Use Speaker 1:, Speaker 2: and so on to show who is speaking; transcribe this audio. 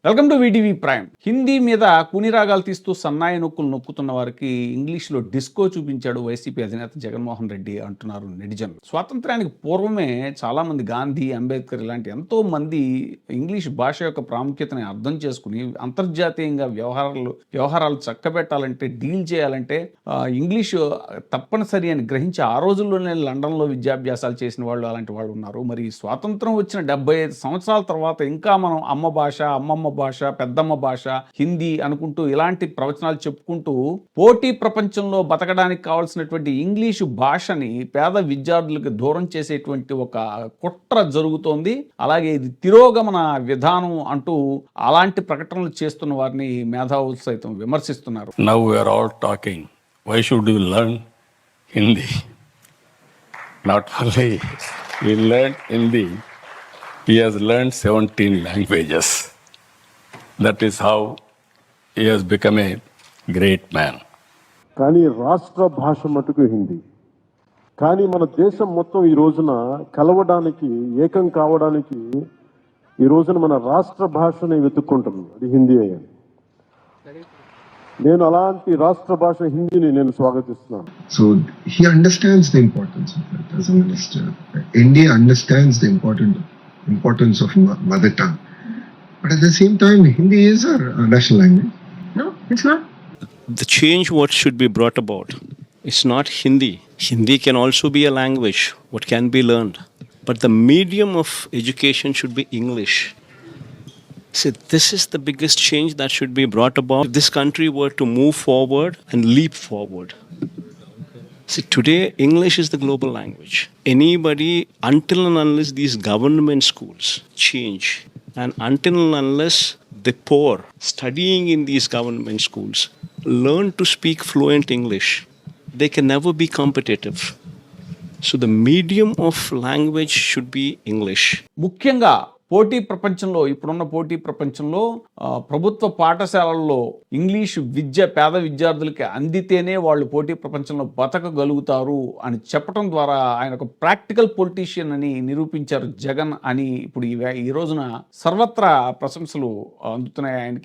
Speaker 1: Welcome to VTV prime. Hindi మీద కూని రాగాలు తీస్తూ సన్నాయి నొక్కులు నొక్కుతున్న వారికి ఇంగ్లీష్లో డిస్కో చూపించాడు వైసీపీ అధినేత జగన్మోహన్ రెడ్డి అంటున్నారు నెటిజన్లు. స్వాతంత్ర్యానికి పూర్వమే చాలామంది గాంధీ, అంబేద్కర్ ఇలాంటి ఎంతో మంది ఇంగ్లీష్ భాష యొక్క ప్రాముఖ్యతని అర్థం చేసుకుని అంతర్జాతీయంగా వ్యవహారాలు చక్కబెట్టాలంటే, డీల్ చేయాలంటే ఇంగ్లీషు తప్పనిసరి అని గ్రహించి ఆ రోజుల్లోనే లండన్లో విద్యాభ్యాసాలు చేసిన వాళ్ళు అలాంటి వాళ్ళు ఉన్నారు. మరి స్వాతంత్రం వచ్చిన 75 సంవత్సరాల తర్వాత ఇంకా మనం అమ్మ భాష, అమ్మమ్మ భాష, పెద్దమ్మ భాష, హిందీ అనుకుంటూ ఇలాంటి ప్రవచనాలు చెప్పుకుంటూ పోటీ ప్రపంచంలో బతకడానికి కావాల్సినటువంటి ఇంగ్లీషు భాషని పేద విద్యార్థులకు దూరం చేసేటువంటి ఒక కుట్ర జరుగుతోంది. అలాగే ఇది తిరోగమన విధానం అంటూ అలాంటి ప్రకటనలు చేస్తున్న వారిని మేధావులు సైతం విమర్శిస్తున్నారు.
Speaker 2: Now we are all talking. Why should you learn Hindi? Not only he learned Hindi, he has learned 17 languages. That is how he has become a great man.
Speaker 3: కానీ రాష్ట్ర భాష మటుకు హిందీ. కానీ మన దేశం మొత్తం ఈ రోజున కలవడానికి, ఏకం కావడానికి ఈ రోజున మన రాష్ట్ర భాషని వెతుక్కుంటుంది, అది హిందీ అయ్యాలి. నేను అలాంటి రాష్ట్ర భాష హిందీని నేను స్వాగతిస్తున్నాను.
Speaker 4: So he understands the importance of it as a minister. India understands the importance of mother tongue. But at the same time, Hindi is our national language.
Speaker 5: No, it's not.
Speaker 6: The change what should be brought about is not Hindi. Hindi can also be a language what can be learned. But the medium of education should be English. See, this is the biggest change that should be brought about if this country were to move forward and leap forward. See, today English is the global language. Anybody, until and unless these government schools change, and until and unless the poor studying in these government schools learn to speak fluent English, they can never be competitive. So the medium of language should be English.
Speaker 1: ముఖ్యంగా పోటీ ప్రపంచంలో, ఇప్పుడున్న పోటీ ప్రపంచంలో ప్రభుత్వ పాఠశాలల్లో English విద్య పేద విద్యార్థులకి అందితేనే వాళ్ళు పోటీ ప్రపంచంలో బతకగలుగుతారు అని చెప్పడం ద్వారా ఆయన ఒక ప్రాక్టికల్ పొలిటీషియన్ అని నిరూపించారు జగన్ అని ఇప్పుడు ఈ రోజున సర్వత్రా ప్రశంసలు అందుతున్నాయి ఆయనకి.